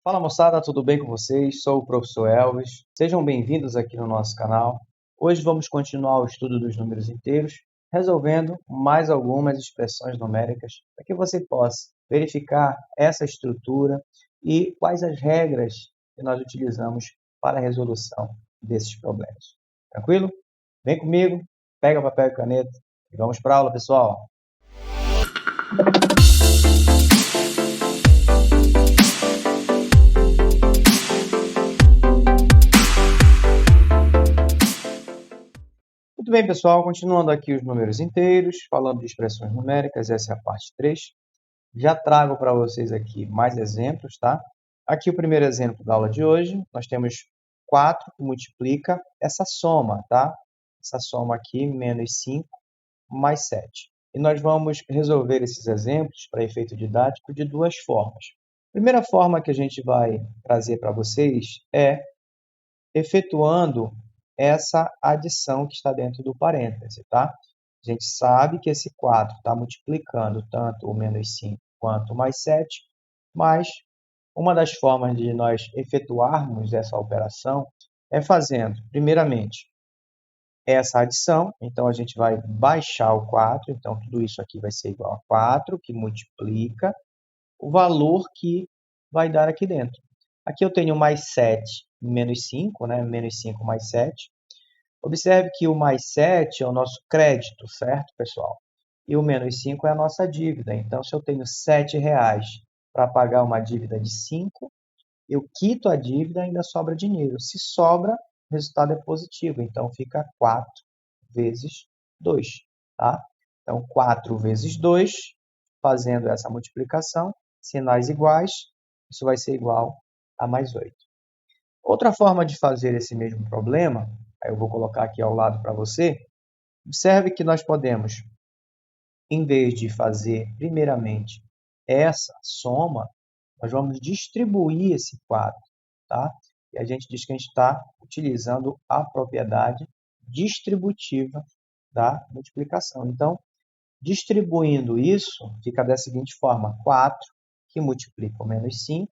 Fala moçada, tudo bem com vocês? Sou o professor Elvis. Sejam bem-vindos aqui no nosso canal. Hoje vamos continuar o estudo dos números inteiros, resolvendo mais algumas expressões numéricas para que você possa verificar essa estrutura e quais as regras que nós utilizamos para a resolução desses problemas. Tranquilo? Vem comigo, pega papel e caneta e vamos para a aula, pessoal! Muito bem, pessoal, continuando aqui os números inteiros, falando de expressões numéricas, essa é a parte 3. Já trago para vocês aqui mais exemplos, tá? Aqui o primeiro exemplo da aula de hoje, nós temos 4 que multiplica essa soma, tá? Essa soma aqui, menos 5 mais 7. E nós vamos resolver esses exemplos para efeito didático de duas formas. A primeira forma que a gente vai trazer para vocês é efetuando essa adição que está dentro do parêntese, tá? A gente sabe que esse 4 está multiplicando tanto o menos 5 quanto o mais 7, mas uma das formas de nós efetuarmos essa operação é fazendo, primeiramente, essa adição. Então, a gente vai baixar o 4, então tudo isso aqui vai ser igual a 4, que multiplica o valor que vai dar aqui dentro. Aqui eu tenho mais 7 menos 5, né? Menos 5 mais 7. Observe que o mais 7 é o nosso crédito, certo, pessoal? E o menos 5 é a nossa dívida. Então, se eu tenho R$ 7 para pagar uma dívida de 5, eu quito a dívida e ainda sobra dinheiro. Se sobra, o resultado é positivo. Então, fica 4 vezes 2. Tá? Então, 4 vezes 2, fazendo essa multiplicação, sinais iguais, isso vai ser igual a mais 8. Outra forma de fazer esse mesmo problema, aí eu vou colocar aqui ao lado para você, observe que nós podemos, em vez de fazer primeiramente essa soma, nós vamos distribuir esse 4, tá? E a gente diz que a gente está utilizando a propriedade distributiva da multiplicação. Então, distribuindo isso, fica da seguinte forma: 4 que multiplica o menos 5,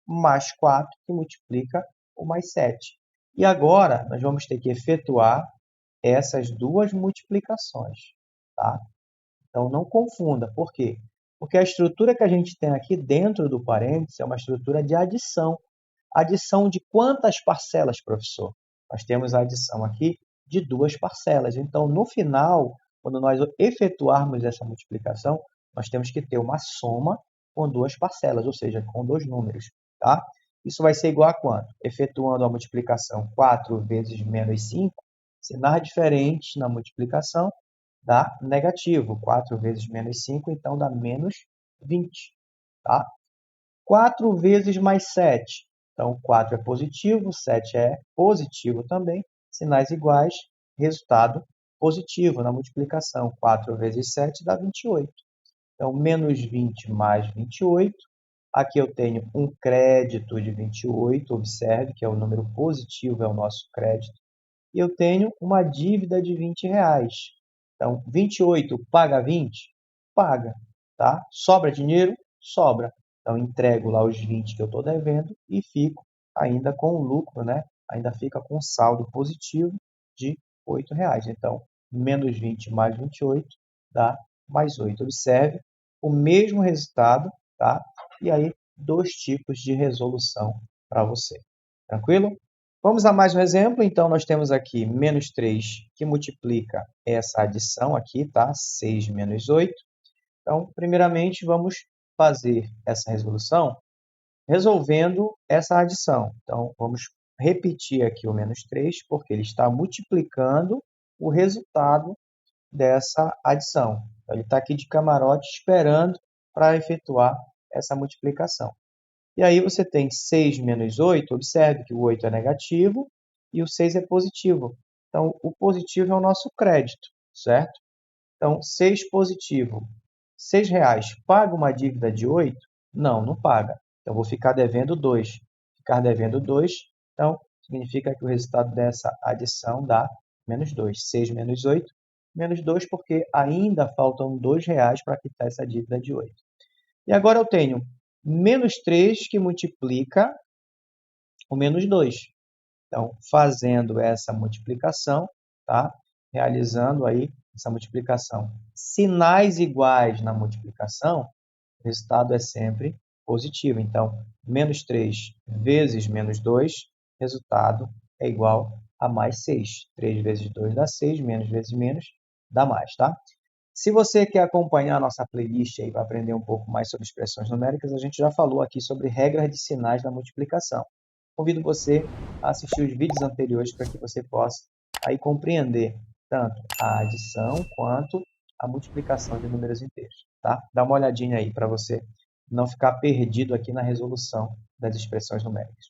mais 4 que multiplica o mais 7. E agora, nós vamos ter que efetuar essas duas multiplicações, tá? Então, não confunda. Por quê? Porque a estrutura que a gente tem aqui dentro do parênteses é uma estrutura de adição. Adição de quantas parcelas, professor? Nós temos a adição aqui de duas parcelas. Então, no final, quando nós efetuarmos essa multiplicação, nós temos que ter uma soma com duas parcelas, ou seja, com dois números. Tá? Isso vai ser igual a quanto? Efetuando a multiplicação 4 vezes menos 5, sinais diferentes na multiplicação, dá negativo. 4 vezes menos 5, então dá menos 20. Tá? 4 vezes mais 7. Então, 4 é positivo, 7 é positivo também. Sinais iguais, resultado positivo na multiplicação. 4 vezes 7 dá 28. Então, menos 20 mais 28. Aqui eu tenho um crédito de 28. Observe que é o número positivo, é o nosso crédito. E eu tenho uma dívida de R$ 20. Então, 28 paga 20? Paga. Tá? Sobra dinheiro? Sobra. Então, entrego lá os 20 que eu estou devendo e fico ainda com o lucro, né? Ainda fica com um saldo positivo de R$ 8. Então, menos 20 mais 28 dá mais 8. Observe o mesmo resultado, tá? E aí, dois tipos de resolução para você. Tranquilo? Vamos a mais um exemplo. Então, nós temos aqui menos 3 que multiplica essa adição aqui, tá? 6 menos 8. Então, primeiramente, vamos fazer essa resolução resolvendo essa adição. Então, vamos repetir aqui o menos 3, porque ele está multiplicando o resultado dessa adição. Então, ele está aqui de camarote esperando para efetuar essa multiplicação. E aí você tem 6 menos 8, observe que o 8 é negativo e o 6 é positivo. Então, o positivo é o nosso crédito, certo? Então, 6 positivo, R$ 6 paga uma dívida de 8? Não, não paga. Então, vou ficar devendo 2. Ficar devendo 2, então, significa que o resultado dessa adição dá menos 2. 6 menos 8, menos 2, porque ainda faltam R$ 2 para quitar essa dívida de 8. E agora eu tenho menos 3 que multiplica o menos 2. Então, fazendo essa multiplicação, tá? Realizando aí essa multiplicação, sinais iguais na multiplicação, o resultado é sempre positivo. Então, menos 3 vezes menos 2, resultado é igual a mais 6. 3 vezes 2 dá 6, menos vezes menos dá mais, tá? Se você quer acompanhar a nossa playlist aí para aprender um pouco mais sobre expressões numéricas, a gente já falou aqui sobre regras de sinais da multiplicação. Convido você a assistir os vídeos anteriores para que você possa aí compreender tanto a adição quanto a multiplicação de números inteiros, tá? Dá uma olhadinha aí para você não ficar perdido aqui na resolução das expressões numéricas.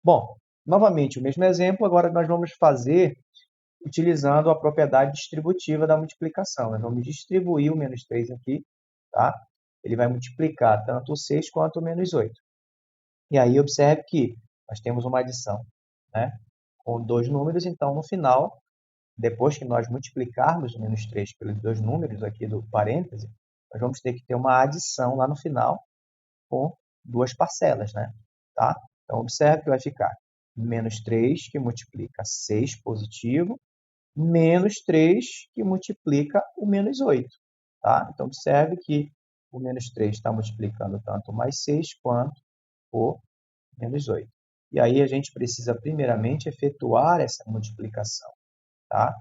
Bom, novamente o mesmo exemplo, agora nós vamos fazer utilizando a propriedade distributiva da multiplicação. Nós vamos distribuir o menos 3 aqui, tá? Ele vai multiplicar tanto o 6 quanto o menos 8. E aí observe que nós temos uma adição, né? Com dois números, então no final, depois que nós multiplicarmos o menos 3 pelos dois números aqui do parêntese, nós vamos ter que ter uma adição lá no final com duas parcelas, né? Tá? Então observe que vai ficar menos 3 que multiplica 6 positivo, menos 3 que multiplica o menos 8. Tá? Então, observe que o menos 3 está multiplicando tanto o mais 6 quanto o menos 8. E aí a gente precisa, primeiramente, efetuar essa multiplicação. Tá?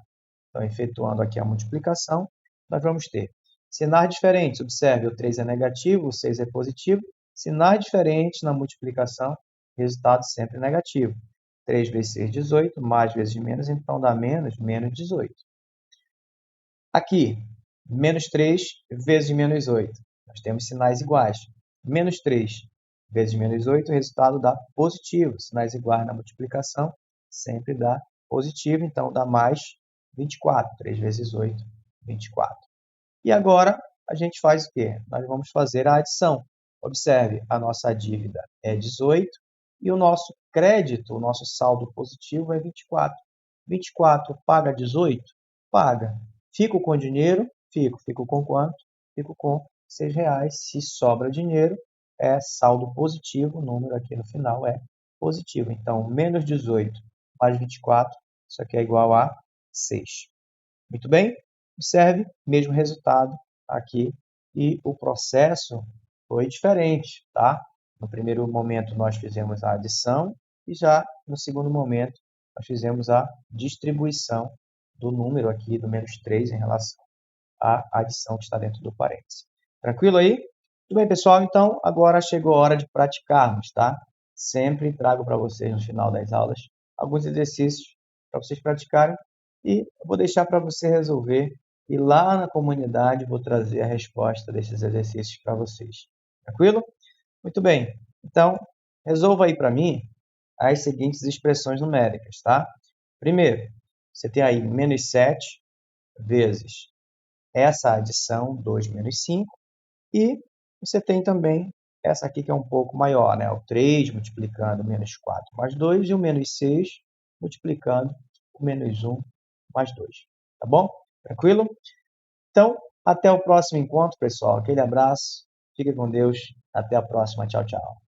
Então, efetuando aqui a multiplicação, nós vamos ter sinais diferentes. Observe, o 3 é negativo, o 6 é positivo. Sinais diferentes na multiplicação, resultado sempre negativo. 3 vezes 6, 18, mais vezes menos, então dá menos 18. Aqui, menos 3 vezes menos 8. Nós temos sinais iguais. Menos 3 vezes menos 8, o resultado dá positivo. Sinais iguais na multiplicação sempre dá positivo, então dá mais 24. 3 vezes 8, 24. E agora a gente faz o quê? Nós vamos fazer a adição. Observe, a nossa dívida é 18 e o nosso crédito, o nosso saldo positivo é 24. 24 paga 18? Paga. Fico com dinheiro? Fico. Fico com quanto? Fico com R$6. Se sobra dinheiro, é saldo positivo. O número aqui no final é positivo. Então, menos 18 mais 24, isso aqui é igual a 6. Muito bem? Observe, mesmo resultado aqui. E o processo foi diferente, tá? No primeiro momento, nós fizemos a adição e já no segundo momento, nós fizemos a distribuição do número aqui do menos 3 em relação à adição que está dentro do parênteses. Tranquilo aí? Tudo bem, pessoal? Então, agora chegou a hora de praticarmos, tá? Sempre trago para vocês, no final das aulas, alguns exercícios para vocês praticarem e eu vou deixar para você resolver e lá na comunidade vou trazer a resposta desses exercícios para vocês. Tranquilo? Muito bem. Então, resolva aí para mim as seguintes expressões numéricas, tá? Primeiro, você tem aí menos 7 vezes essa adição, 2 menos 5, e você tem também essa aqui que é um pouco maior, né? O 3 multiplicando menos 4 mais 2 e o menos 6 multiplicando o menos 1 mais 2. Tá bom? Tranquilo? Então, até o próximo encontro, pessoal. Aquele abraço. Fique com Deus. Até a próxima. Tchau, tchau.